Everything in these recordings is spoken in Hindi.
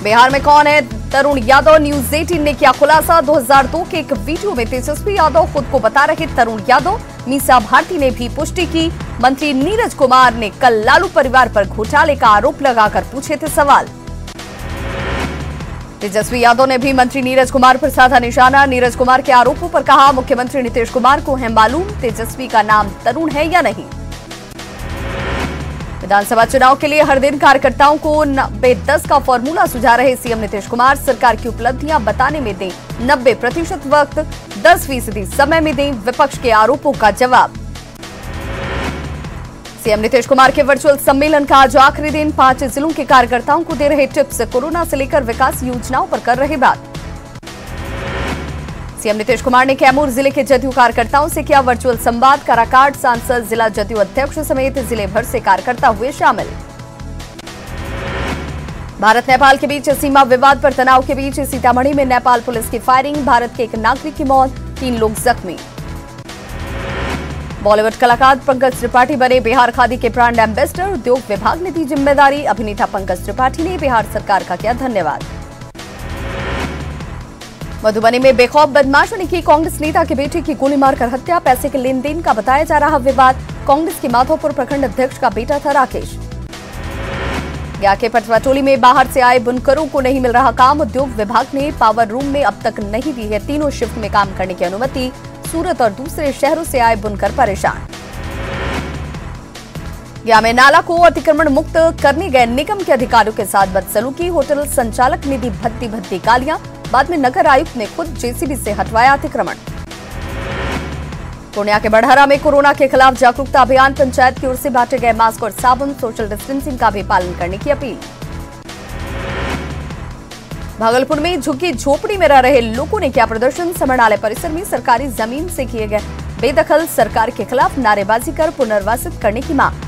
बिहार में कौन है तरुण यादव? न्यूज 18 ने किया खुलासा। 2002 के एक वीडियो में तेजस्वी यादव खुद को बता रहे तरुण यादव। मीसा भारती ने भी पुष्टि की। मंत्री नीरज कुमार ने कल लालू परिवार पर घोटाले का आरोप लगाकर पूछे थे सवाल। तेजस्वी यादव ने भी मंत्री नीरज कुमार पर साधा निशाना। नीरज कुमार के आरोपों पर कहा, मुख्यमंत्री नीतीश कुमार को है मालूम तेजस्वी का नाम तरुण है या नहीं। विधानसभा चुनाव के लिए हर दिन कार्यकर्ताओं को 90-10 का फॉर्मूला सुझा रहे सीएम नीतीश कुमार। सरकार की उपलब्धियां बताने में दें 90% वक्त, 10% समय में दें विपक्ष के आरोपों का जवाब। सीएम नीतीश कुमार के वर्चुअल सम्मेलन का आज आखिरी दिन। 5 जिलों के कार्यकर्ताओं को दे रहे टिप्स। कोरोना से लेकर विकास योजनाओं पर कर रहे बात। सीएम नीतीश कुमार ने कैमूर जिले के जदयू कार्यकर्ताओं से किया वर्चुअल संवाद। काराकाट सांसद, जिला जदयू अध्यक्ष समेत जिले भर से कार्यकर्ता हुए शामिल। भारत नेपाल के बीच सीमा विवाद पर तनाव के बीच सीतामढ़ी में नेपाल पुलिस की फायरिंग। भारत के एक नागरिक की मौत, 3 लोग जख्मी। बॉलीवुड कलाकार पंकज त्रिपाठी बने बिहार खादी के ब्रांड एम्बेसडर। उद्योग विभाग ने दी जिम्मेदारी। अभिनेता पंकज त्रिपाठी ने बिहार सरकार का किया धन्यवाद। मधुबनी में बेखौफ बदमाशों ने की कांग्रेस नेता के बेटे की गोली मारकर हत्या। पैसे के लेन देन का बताया जा रहा विवाद। कांग्रेस के माधोपुर प्रखंड अध्यक्ष का बेटा था राकेश। गया के पटवाटोली में बाहर से आए बुनकरों को नहीं मिल रहा काम। उद्योग विभाग ने पावर रूम में अब तक नहीं दी है 3 शिफ्ट में काम करने की अनुमति। सूरत और दूसरे शहरों से आए बुनकर परेशान। गया में नाला को अतिक्रमण मुक्त करने गए निगम के अधिकारियों के साथ बदसलूकी। होटल संचालक ने दी भद्दी गालियां। बाद में नगर आयुक्त ने खुद जेसीबी से हटवाया अतिक्रमण। पूर्णिया के बढ़हरा में कोरोना के खिलाफ जागरूकता अभियान। पंचायत की ओर से बांटे गए मास्क और साबुन। सोशल डिस्टेंसिंग का भी पालन करने की अपील। भागलपुर में झुग्गी झोपड़ी में रह रहे लोगों ने किया प्रदर्शन। समरणालय परिसर में सरकारी जमीन से किए गए बेदखल सरकार के खिलाफ नारेबाजी कर पुनर्वासित करने की मांग।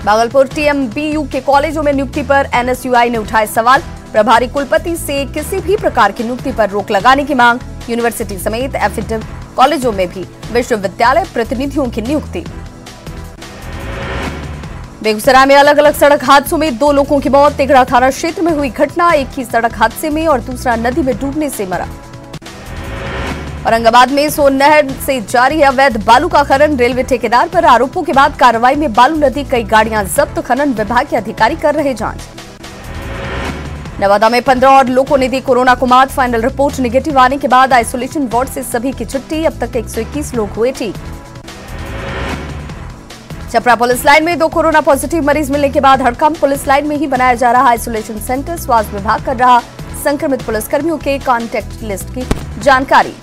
भागलपुर टीएमबीयू के कॉलेजों में नियुक्ति पर एनएसयूआई ने उठाए सवाल। प्रभारी कुलपति से किसी भी प्रकार की नियुक्ति पर रोक लगाने की मांग। यूनिवर्सिटी समेत एफिडेव कॉलेजों में भी विश्वविद्यालय प्रतिनिधियों की नियुक्ति। बेगूसराय में अलग अलग सड़क हादसों में 2 लोगों की मौत। तिगड़ा थाना क्षेत्र में हुई घटना। एक ही सड़क हादसे में और दूसरा नदी में डूबने से मरा। औरंगाबाद में सोन नहर से जारी है अवैध बालू का खनन। रेलवे ठेकेदार पर आरोपों के बाद कार्रवाई में बालू नदी कई गाड़ियां जब्त। खनन विभाग के अधिकारी कर रहे जांच। नवादा में 15 और लोगों ने दी कोरोना को मात। फाइनल रिपोर्ट नेगेटिव आने के बाद आइसोलेशन वार्ड से सभी की छुट्टी। अब तक 121 लोग हुए ठीक। छपरा पुलिस लाइन में 2 कोरोना पॉजिटिव मरीज मिलने के बाद हड़कंप। पुलिस लाइन में ही बनाया जा रहा आइसोलेशन सेंटर। स्वास्थ्य विभाग कर रहा संक्रमित पुलिसकर्मियों के कॉन्टैक्ट लिस्ट की जानकारी।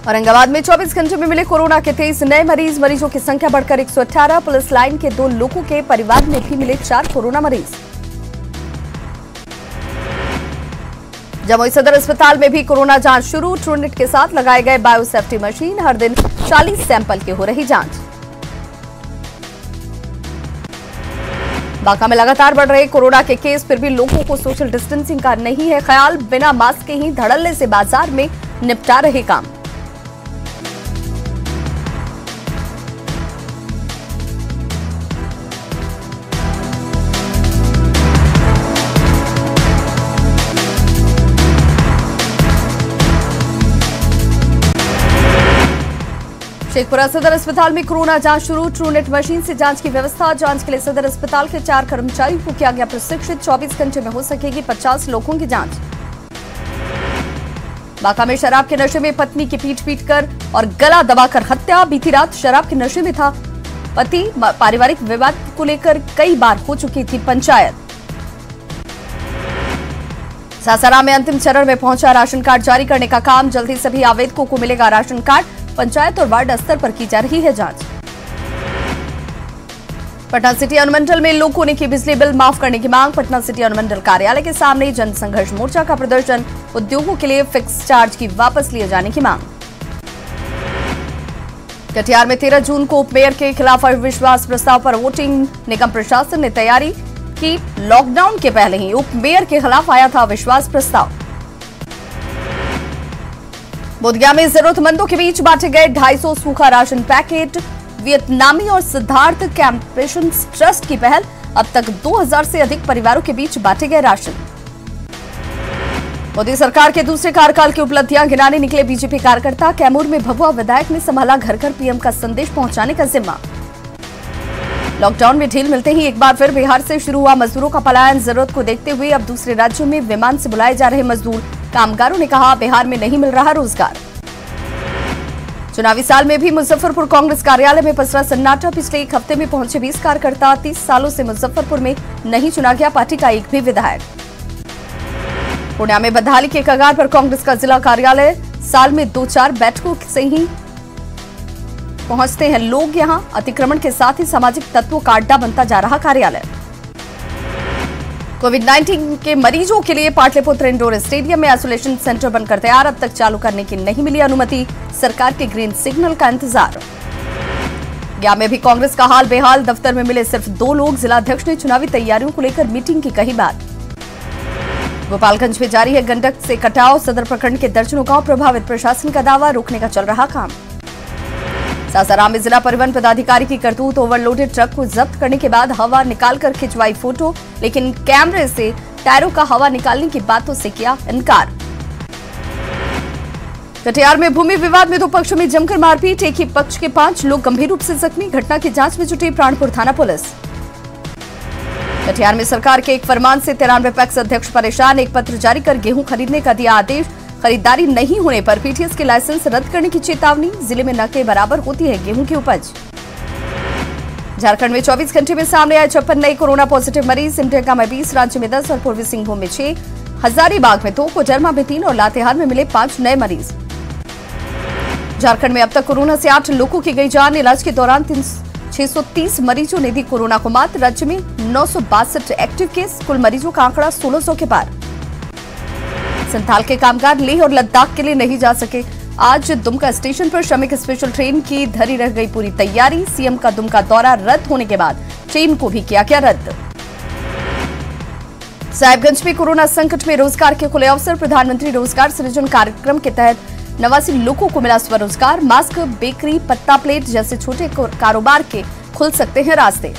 औरंगाबाद में 24 घंटे में मिले कोरोना के 23 नए मरीज। मरीजों की संख्या बढ़कर 118। पुलिस लाइन के 2 लोगों के परिवार में भी मिले 4 कोरोना मरीज। जमुई सदर अस्पताल में भी कोरोना जांच शुरू। ट्रूनेट के साथ लगाए गए बायोसेफ्टी मशीन। हर दिन 40 सैंपल की हो रही जांच। बांका में लगातार बढ़ रहे कोरोना के केस, फिर भी लोगों को सोशल डिस्टेंसिंग का नहीं है ख्याल। बिना मास्क के ही धड़ल्ले से बाजार में निपटा रहे काम। शेखपुरा सदर अस्पताल में कोरोना जांच शुरू। ट्रूनेट मशीन से जांच की व्यवस्था। जांच के लिए सदर अस्पताल के 4 कर्मचारियों को किया गया प्रशिक्षित। 24 घंटे में हो सकेगी 50 लोगों की जांच। बांका में शराब के नशे में पत्नी की पीट-पीटकर और गला दबाकर हत्या। बीती रात शराब के नशे में था पति। पारिवारिक विवाद को लेकर कई बार हो चुकी थी पंचायत। सासाराम में अंतिम चरण में पहुंचा राशन कार्ड जारी करने का काम। जल्द ही सभी आवेदकों को मिलेगा राशन कार्ड। पंचायत और वार्ड स्तर पर की जा रही है जांच। पटना सिटी अनुमंडल में लोगों ने की बिजली बिल माफ करने की मांग। पटना सिटी अनुमंडल कार्यालय के सामने जनसंघर्ष मोर्चा का प्रदर्शन। उद्योगों के लिए फिक्स चार्ज की वापस लिए जाने की मांग। कटिहार में 13 जून को उपमेयर के खिलाफ अविश्वास प्रस्ताव पर वोटिंग। निगम प्रशासन ने तैयारी की। लॉकडाउन के पहले ही उपमेयर के खिलाफ आया था अविश्वास प्रस्ताव। बोधगया में जरूरतमंदों के बीच बांटे गए 250 सूखा राशन पैकेट। वियतनामी और सिद्धार्थ कैंपेशन ट्रस्ट की पहल, अब तक 2000 से अधिक परिवारों के बीच बांटे गए राशन। मोदी सरकार के दूसरे कार्यकाल की उपलब्धियां गिनाने निकले बीजेपी कार्यकर्ता, कैमूर में भभुआ विधायक ने संभाला घर घर पीएम का संदेश पहुंचाने का जिम्मा। लॉकडाउन में ढील मिलते ही एक बार फिर बिहार से शुरू हुआ मजदूरों का पलायन, जरूरत को देखते हुए अब दूसरे राज्यों में विमान से बुलाए जा रहे मजदूर, कामगारों ने कहा बिहार में नहीं मिल रहा रोजगार। चुनावी साल में भी मुजफ्फरपुर कांग्रेस कार्यालय में पसरा सन्नाटा, पिछले एक हफ्ते में पहुंचे 20 कार्यकर्ता, 30 सालों से मुजफ्फरपुर में नहीं चुना गया पार्टी का एक भी विधायक। पूर्णिया में बदहाली के कगार पर कांग्रेस का जिला कार्यालय, साल में 2-4 बैठकों से ही पहुंचते हैं लोग यहां, अतिक्रमण के साथ ही सामाजिक तत्वों का अड्डा बनता जा रहा कार्यालय। कोविड-19 के मरीजों के लिए पाटलिपुत्र इंडोर स्टेडियम में आइसोलेशन सेंटर बनकर तैयार, अब तक चालू करने की नहीं मिली अनुमति, सरकार के ग्रीन सिग्नल का इंतजार। गया में भी कांग्रेस का हाल बेहाल, दफ्तर में मिले सिर्फ 2 लोग, जिलाध्यक्ष ने चुनावी तैयारियों को लेकर मीटिंग की कही बात। गोपालगंज में जारी है गंडक से कटाव, सदर प्रखंड के दर्जनों गांव प्रभावित, प्रशासन का दावा रोकने का चल रहा काम। सासाराम में जिला परिवहन पदाधिकारी की करतूत, ओवरलोडेड ट्रक को जब्त करने के बाद हवा निकालकर खिंचवाई फोटो, लेकिन कैमरे से टायरों का हवा निकालने की बातों से किया इनकार। कटिहार में भूमि विवाद में 2 पक्षों में जमकर मारपीट, एक ही पक्ष के 5 लोग गंभीर रूप से जख्मी, घटना की जांच में जुटी प्राणपुर थाना पुलिस। कटिहार में सरकार के एक फरमान से 93 पैक्स अध्यक्ष परेशान, एक पत्र जारी कर गेहूं खरीदने का दिया आदेश, खरीदारी नहीं होने पर पीटीएस के लाइसेंस रद्द करने की चेतावनी, जिले में न के बराबर होती है गेहूं की उपज। झारखंड में 24 घंटे में सामने आए 56 नए कोरोना पॉजिटिव मरीज, सिमडेगा में 20, राज्य में 10 और पूर्वी सिंहभूम में 6, हजारीबाग में 2, कोडरमा में 3 और लातेहार में मिले 5 नए मरीज। झारखंड में अब तक कोरोना से 8 लोगों की गई जान, इलाज के दौरान 630 मरीजों ने दी कोरोना को मात, राज्य में 962 एक्टिव केस, कुल मरीजों का आंकड़ा 1600 के पार। संथाल के कामगार लेह और लद्दाख के लिए नहीं जा सके, आज दुमका स्टेशन पर श्रमिक स्पेशल ट्रेन की धरी रह गई पूरी तैयारी, सीएम का दुमका दौरा रद्द होने के बाद ट्रेन को भी किया गया रद्द। साहिबगंज में कोरोना संकट में रोजगार के खुले अवसर, प्रधानमंत्री रोजगार सृजन कार्यक्रम के तहत 89 लोगों को मिला स्वरोजगार, मास्क, बेकरी, पत्ता प्लेट जैसे छोटे कारोबार के खुल सकते हैं रास्ते।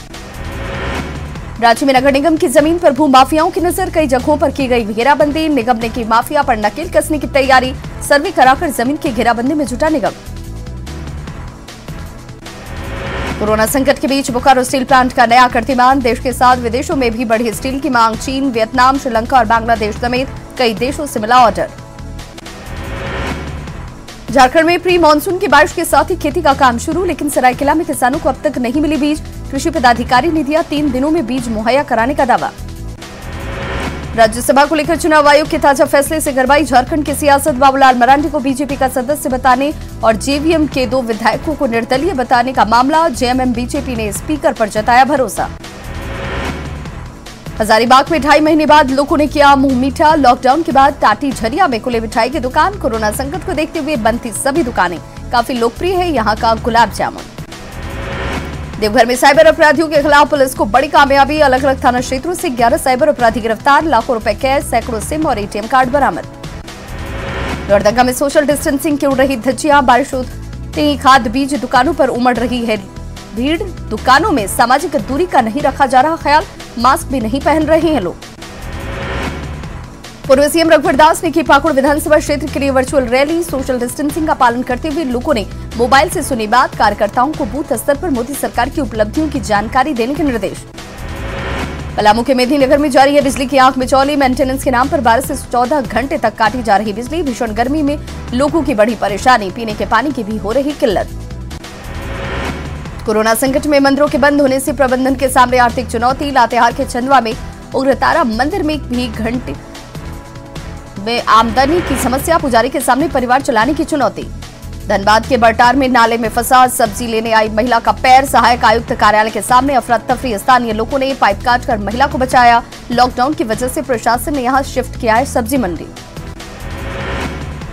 राज्य में नगर निगम की जमीन पर भू माफियाओं की नजर, कई जगहों पर की गई घेराबंदी, निगम ने की माफिया पर नकेल कसने की तैयारी, सर्वे कराकर जमीन की घेराबंदी में जुटा निगम। कोरोना संकट के बीच बोकारो स्टील प्लांट का नया कीर्तिमान, देश के साथ विदेशों में भी बढ़ी स्टील की मांग, चीन, वियतनाम, श्रीलंका और बांग्लादेश समेत कई देशों से मिला ऑर्डर। झारखंड में प्री मानसून की बारिश के साथ ही खेती का काम शुरू, लेकिन सरायकेला में किसानों को अब तक नहीं मिली बीज, कृषि पदाधिकारी ने दिया 3 दिनों में बीज मुहैया कराने का दावा। राज्यसभा को लेकर चुनाव आयोग के ताजा फैसले से गरमाई झारखंड की सियासत, बाबूलाल मरांडी को बीजेपी का सदस्य बताने और जेवीएम के 2 विधायकों को निर्दलीय बताने का मामला, जेएमएम बीजेपी ने स्पीकर पर जताया भरोसा। हजारीबाग में 2.5 महीने बाद लोगों ने किया मुंह मीठा, लॉकडाउन के बाद टाटी झरिया में खुले मिठाई की दुकान, कोरोना संकट को देखते हुए बंद थी सभी दुकानें, काफी लोकप्रिय है यहां का गुलाब जामुन। देवघर में साइबर अपराधियों के खिलाफ पुलिस को बड़ी कामयाबी, अलग अलग थाना क्षेत्रों से 11 साइबर अपराधी गिरफ्तार, लाखों रुपए कैश, सैकड़ों सिम और एटीएम कार्ड बरामद। लोहरदगा में सोशल डिस्टेंसिंग की उड़ रही धज्जियां, बारिश होते ही खाद बीज दुकानों पर उमड़ रही है भीड़, दुकानों में सामाजिक दूरी का नहीं रखा जा रहा ख्याल, मास्क भी नहीं पहन रहे हैं लोग। पूर्व सीएम रघुवर दास ने की पाकुड़ विधानसभा क्षेत्र के लिए वर्चुअल रैली, सोशल डिस्टेंसिंग का पालन करते हुए लोगों ने मोबाइल से सुनी बात, कार्यकर्ताओं को बूथ स्तर पर मोदी सरकार की उपलब्धियों की जानकारी देने के निर्देश। पलामू के मेदिनीनगर में जारी है बिजली की आंख मिचौली, मेंटेनेंस के नाम पर 12 से 14 घंटे तक काटी जा रही बिजली, भीषण गर्मी में लोगों की बढ़ी परेशानी, पीने के पानी की भी हो रही किल्लत। कोरोना संकट में मंदिरों के बंद होने से प्रबंधन के सामने आर्थिक चुनौती, लातेहार के चंदवा में उग्रतारा मंदिर में भी घंटे में आमदनी की समस्या, पुजारी के सामने परिवार चलाने की चुनौती। धनबाद के बरटार में नाले में फंसा सब्जी लेने आई महिला का पैर, सहायक आयुक्त कार्यालय के सामने अफरा तफरी, स्थानीय लोगों ने पाइप काटकर महिला को बचाया, लॉकडाउन की वजह से प्रशासन ने यहां शिफ्ट किया है सब्जी मंडी।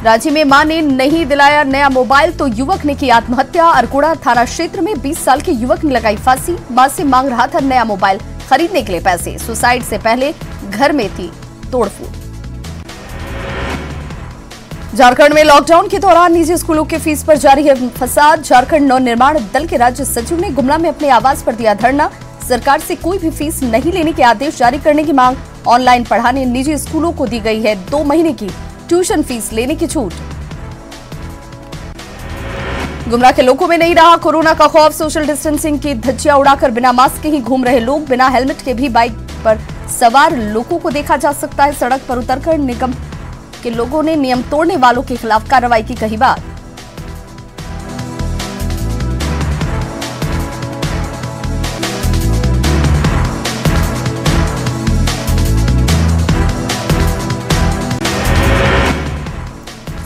रांची में मां ने नहीं दिलाया नया मोबाइल तो युवक ने की आत्महत्या, अरकोड़ा थाना क्षेत्र में 20 साल के युवक ने लगाई फांसी, मां से मांग रहा था नया मोबाइल खरीदने के लिए पैसे, सुसाइड से पहले घर में थी तोड़फोड़। झारखंड में लॉकडाउन के दौरान निजी स्कूलों के फीस पर जारी है फसाद। झारखंड नव निर्माण दल के राज्य सचिव ने गुमला में अपने आवास पर दिया धरना। सरकार से कोई भी फीस नहीं लेने के आदेश जारी करने की मांग। ऑनलाइन पढ़ाने निजी स्कूलों को दी गई है 2 महीने की ट्यूशन फीस लेने की छूट। गुमला के लोगों में नहीं रहा कोरोना का खौफ। सोशल डिस्टेंसिंग की धज्जियां उड़ाकर बिना मास्क के ही घूम रहे लोग। बिना हेलमेट के भी बाइक पर सवार लोगों को देखा जा सकता है। सड़क पर उतरकर निगम के लोगों ने नियम तोड़ने वालों के खिलाफ कार्रवाई की कही बात।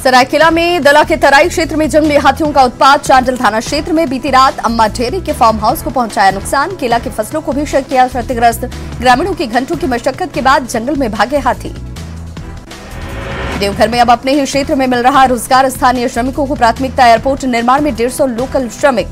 सरायकेला में दला के तराई क्षेत्र में जंगली हाथियों का उत्पात। चांडल थाना क्षेत्र में बीती रात अम्मा डेयरी के फार्म हाउस को पहुंचाया नुकसान। केला की फसलों को भी किया क्षतिग्रस्त। ग्रामीणों की घंटों की मशक्कत के बाद जंगल में भागे हाथी। देवघर में अब अपने ही क्षेत्र में मिल रहा रोजगार। स्थानीय श्रमिकों को प्राथमिकता। एयरपोर्ट निर्माण में 150 लोकल श्रमिक।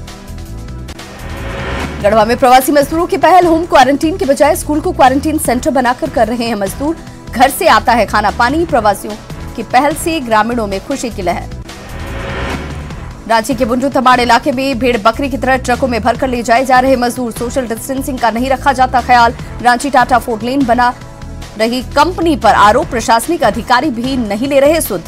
गढ़वा में प्रवासी मजदूरों की पहल। होम क्वारंटीन के बजाय स्कूल को क्वारंटीन सेंटर बनाकर कर रहे हैं मजदूर। घर से आता है खाना पानी। प्रवासियों की पहल से ग्रामीणों में खुशी की लहर। रांची के बुंडू तमाड़ इलाके में भेड़ बकरी की तरह ट्रकों में भरकर ले जाए जा रहे मजदूर। सोशल डिस्टेंसिंग का नहीं रखा जाता ख्याल। रांची टाटा 4 लेन बना रही कंपनी पर आरोप। प्रशासनिक अधिकारी भी नहीं ले रहे सुध।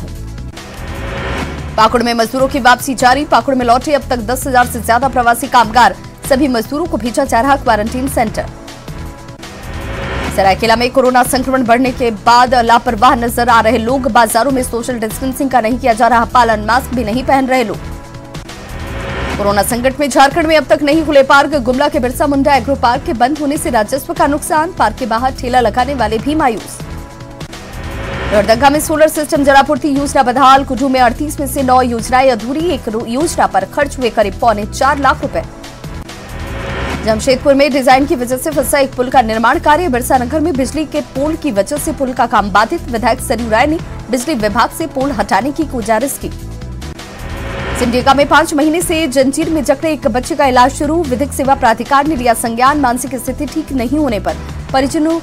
पाकुड़ में मजदूरों की वापसी जारी। पाकुड़ में लौटे अब तक 10,000 से ज्यादा प्रवासी कामगार। सभी मजदूरों को भेजा जा रहा क्वारंटीन सेंटर। सरायकेला में कोरोना संक्रमण बढ़ने के बाद लापरवाह नजर आ रहे लोग। बाजारों में सोशल डिस्टेंसिंग का नहीं किया जा रहा पालन। मास्क भी नहीं पहन रहे लोग। कोरोना संकट में झारखंड में अब तक नहीं खुले पार्क। गुमला के बिरसा मुंडा एग्रो पार्क के बंद होने से राजस्व का नुकसान। पार्क के बाहर ठेला लगाने वाले भी मायूस। लोहरदगा में सोलर सिस्टम जलापूर्ति योजना बदहाल। कुड्डू में 38 में से 9 योजनाएं अधूरी। एक योजना पर खर्च हुए करीब 4.25 लाख रुपए। जमशेदपुर में डिजाइन की वजह से फंसा एक पुल का निर्माण कार्य। बिरसा नगर में बिजली के पोल की वजह से पुल का काम बाधित। विधायक सरयू राय ने बिजली विभाग से पोल हटाने की गुजारिश की। सिमडेगा में 5 महीने से जंजीर में जकड़े एक बच्चे का इलाज शुरू। विधिक सेवा प्राधिकार ने लिया संज्ञान। मानसिक स्थिति ठीक नहीं होने पर परिजनों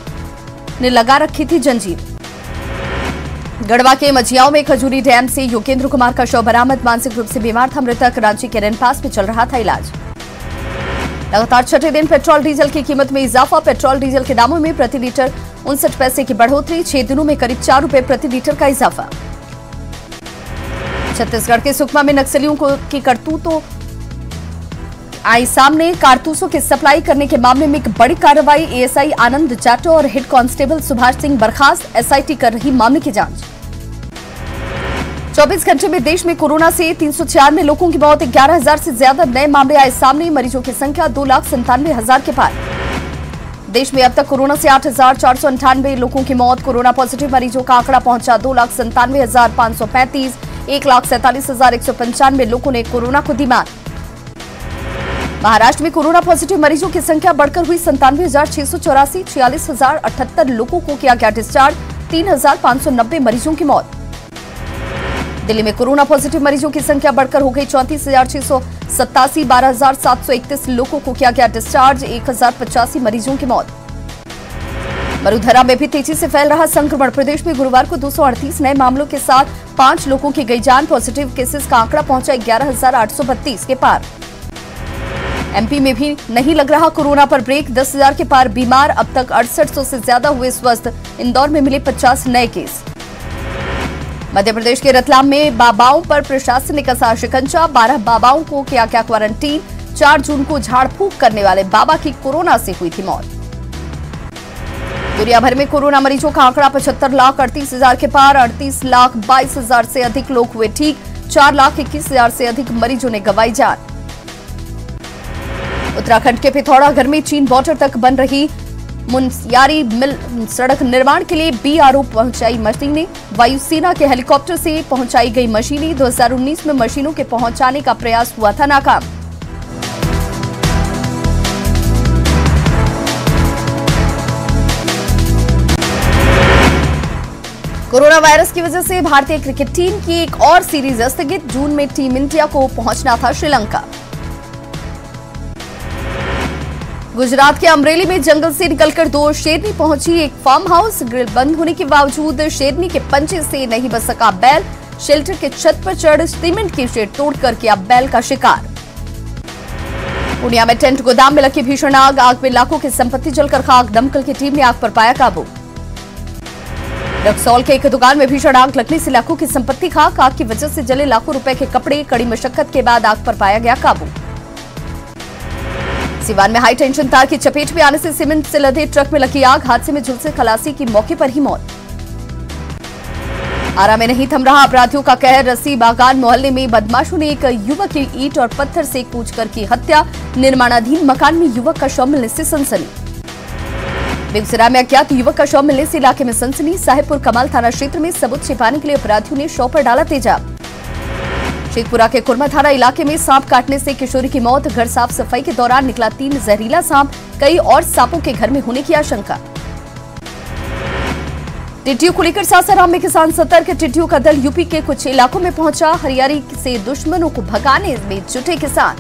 ने लगा रखी थी जंजीर। गढ़वा के मझियाओं में खजूरी डैम से योगेंद्र कुमार का शव बरामद। मानसिक रूप से बीमार था मृतक। रांची के रेनपास में चल रहा था इलाज। लगातार छठे दिन पेट्रोल डीजल की कीमत में इजाफा। पेट्रोल डीजल के दामों में प्रति लीटर 59 पैसे की बढ़ोतरी। 6 दिनों में करीब 4 रुपए प्रति लीटर का इजाफा। छत्तीसगढ़ के सुकमा में नक्सलियों की करतूतों आई सामने। कारतूसों की सप्लाई करने के मामले में एक बड़ी कार्रवाई। एएसआई आनंद जाटो और हेड कांस्टेबल सुभाष सिंह बर्खास्त। एसआईटी कर रही मामले की जांच। 24 घंटे में देश में कोरोना से 396 लोगों की मौत। 11,000 से ज्यादा नए मामले आए सामने। मरीजों की संख्या 2,97,000 के पार। देश में अब तक कोरोना से 8,498 लोगों की मौत। कोरोना पॉजिटिव मरीजों का आंकड़ा पहुंचा 2,97,535। 1,47,195 लोगों ने कोरोना को दी मात। महाराष्ट्र में कोरोना पॉजिटिव मरीजों की संख्या बढ़कर हुई 97,684। 46,078 लोगों को किया गया डिस्चार्ज। 3,590 मरीजों की मौत। दिल्ली में कोरोना पॉजिटिव मरीजों की संख्या बढ़कर हो गई 34,687। 12,731 लोगों को किया गया डिस्चार्ज। 1,085 मरीजों की मौत। मरुधरा में भी तेजी से फैल रहा संक्रमण। प्रदेश में गुरुवार को 238 नए मामलों के साथ 5 लोगों की गई जान। पॉजिटिव केसेस का आंकड़ा पहुंचा 11,832 के पार। एमपी में भी नहीं लग रहा कोरोना पर ब्रेक। 10,000 के पार बीमार। अब तक 6800 से ज्यादा हुए स्वस्थ। इंदौर में मिले 50 नए केस। मध्य प्रदेश के रतलाम में बाबाओं पर प्रशासन ने कसा शिकंजा। 12 बाबाओं को किया गया क्वारंटीन। 4 जून को झाड़ फूंक करने वाले बाबा की कोरोना से हुई थी मौत। दुनिया भर में कोरोना मरीजों का आंकड़ा 75,38,000 के पार। 38,22,000 से अधिक लोग हुए ठीक। 4,21,000 से अधिक मरीजों ने गंवाई जान। उत्तराखंड के पिथौरागढ़ में चीन बॉर्डर तक बन रही मुनस्यारी मिल सड़क निर्माण के लिए बीआरओ पहुंचाई मशीनें। वायुसेना के हेलीकॉप्टर से पहुंचाई गई मशीनें। 2019 में मशीनों के पहुंचाने का प्रयास हुआ था नाकाम। कोरोना वायरस की वजह से भारतीय क्रिकेट टीम की एक और सीरीज स्थगित। जून में टीम इंडिया को पहुंचना था श्रीलंका। गुजरात के अमरेली में जंगल से निकलकर 2 शेरनी पहुंची एक फार्म हाउस। ग्रिल बंद होने के बावजूद शेरनी के पंजे से नहीं बच सका बैल। शेल्टर के छत पर चढ़ सीमेंट की शेड तोड़कर किया बैल का शिकार। पूर्णिया में टेंट गोदाम में लगी भीषण आग में लाखों की संपत्ति जलकर खाक। दमकल की टीम ने आग पर पाया काबू। रक्सौल के एक दुकान में भीषण आग लगने से लाखों की संपत्ति खाक। आग की वजह से जले लाखों रुपए के कपड़े। कड़ी मशक्कत के बाद आग पर पाया गया काबू। सिवान में हाई टेंशन तार की चपेट में आने से सीमेंट से लदे ट्रक में लगी आग। हादसे में झुलसे खलासी की मौके पर ही मौत। आरा में नहीं थम रहा अपराधियों का कहर। रस्सी बागान मोहल्ले में बदमाशों ने एक युवक की ईंट और पत्थर से कूचकर की हत्या। निर्माणाधीन मकान में युवक का शव मिलने से सनसनी। बेगूसराय में अज्ञात युवक का शव मिलने से इलाके में सनसनी। साहेबपुर कमाल थाना क्षेत्र में सबूत छिपाने के लिए अपराधियों ने शव पर डाला तेजाब। शेखपुरा के कुरमा थाना इलाके में सांप काटने से किशोरी की मौत। घर साफ सफाई के दौरान निकला 3 जहरीला सांप। कई और सांपों के घर में होने की आशंका। टिड्डियों को लेकर सासाराम में किसान सतर्क। टिड्डियों का दल यूपी के कुछ इलाकों में पहुंचा। हरियाली से दुश्मनों को भगाने में जुटे किसान।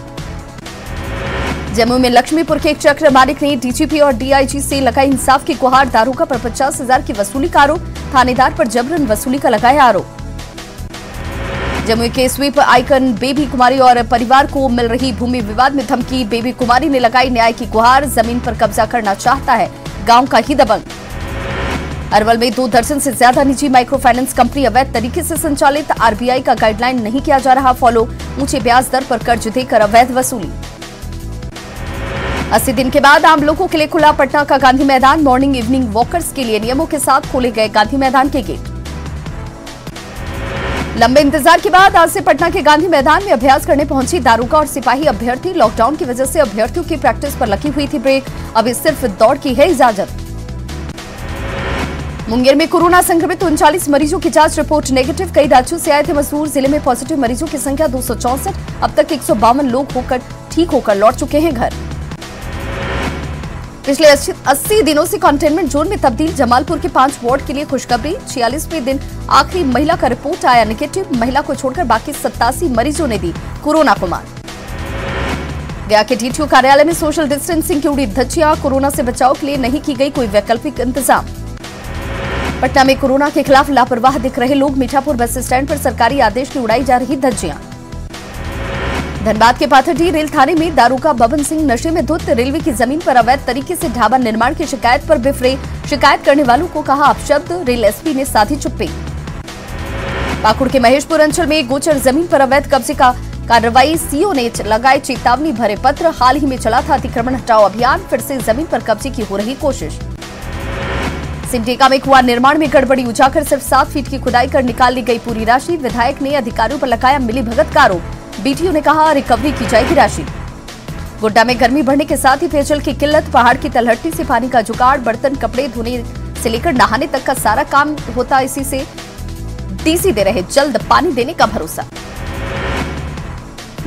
जम्मू में लक्ष्मीपुर के एक चक्र मालिक ने डीजीपी और डीआईजी से लगाई इंसाफ की गुहार। दारोगा पर 50,000 की वसूली का आरोप। थानेदार पर जबरन वसूली का लगाया आरोप। जमुई के स्वीप आइकन बेबी कुमारी और परिवार को मिल रही भूमि विवाद में धमकी। बेबी कुमारी ने लगाई न्याय की गुहार। जमीन पर कब्जा करना चाहता है गांव का ही दबंग। अरवल में 2 दर्जन से ज्यादा निजी माइक्रो फाइनेंस कंपनी अवैध तरीके से संचालित। आरबीआई का गाइडलाइन नहीं किया जा रहा फॉलो। ऊंचे ब्याज दर पर कर्ज देकर अवैध वसूली। 80 दिन के बाद आम लोगों के लिए खुला पटना का गांधी मैदान। मॉर्निंग इवनिंग वॉकर्स के लिए नियमों के साथ खोले गए गांधी मैदान के गेट। लंबे इंतजार के बाद आज से पटना के गांधी मैदान में अभ्यास करने पहुंची दारोगा और सिपाही अभ्यर्थी। लॉकडाउन की वजह से अभ्यर्थियों की प्रैक्टिस पर लगी हुई थी ब्रेक। अभी सिर्फ दौड़ की है इजाजत। मुंगेर में कोरोना संक्रमित 39 मरीजों की जांच रिपोर्ट नेगेटिव। कई राज्यों से आए थे मजदूर। जिले में पॉजिटिव मरीजों की संख्या 264। अब तक 152 लोग ठीक होकर लौट चुके हैं घर। पिछले 80 दिनों से कंटेनमेंट जोन में तब्दील। जमालपुर के 5 वार्ड के लिए खुशखबरी। 46वें दिन आखिरी महिला का रिपोर्ट आया नेगेटिव। महिला को छोड़कर बाकी 87 मरीजों ने दी कोरोना को मात। गया के डीटीओ कार्यालय में सोशल डिस्टेंसिंग की उड़ी धज्जियां। कोरोना से बचाव के लिए नहीं की गई कोई वैकल्पिक इंतजाम। पटना में कोरोना के खिलाफ लापरवाह दिख रहे लोग। मीठापुर बस स्टैंड पर सरकारी आदेश की उड़ाई जा रही धज्जियां। धनबाद के पाथरडीह रेल थाने में दारोगा बबन सिंह नशे में धुत। रेलवे की जमीन पर अवैध तरीके से ढाबा निर्माण की शिकायत पर बिफरे। शिकायत करने वालों को कहा अपशब्द। रेल एसपी ने साधी चुप्पी। पाकुड़ के महेशपुर अंचल में गोचर जमीन पर अवैध कब्जे का कार्रवाई। सीओ ने लगाए चेतावनी भरे पत्र। हाल ही में चला था अतिक्रमण हटाओ अभियान। फिर से जमीन पर कब्जे की हो रही कोशिश। सिमडेगा में कुआं निर्माण में गड़बड़ी उजागर। सिर्फ 7 फीट की खुदाई कर निकाल ली गई पूरी राशि। विधायक ने अधिकारियों पर लगाया मिलीभगत का आरोप। बीटीओ ने कहा रिकवरी की जाएगी राशि। गोड्डा में गर्मी बढ़ने के साथ ही पेयजल की किल्लत। पहाड़ की तलहटी से पानी का जुगाड़। बर्तन कपड़े धोने से लेकर नहाने तक का सारा काम होता। इसी से डीसी दे रहे जल्द पानी देने का भरोसा।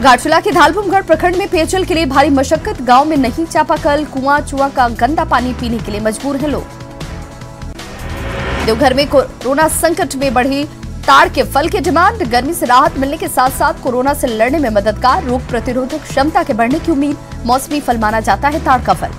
घाटशिला के धालबुमगढ़ प्रखंड में पेयजल के लिए भारी मशक्कत। गांव में नहीं चापाकल। कुआं चुआ का गंदा पानी पीने के लिए मजबूर हैं लोग। देवघर में कोरोना संकट में बढ़ी ताड़ के फल की डिमांड। गर्मी से राहत मिलने के साथ साथ कोरोना से लड़ने में मददगार। रोग प्रतिरोधक क्षमता के बढ़ने की उम्मीद। मौसमी फल माना जाता है ताड़ का फल।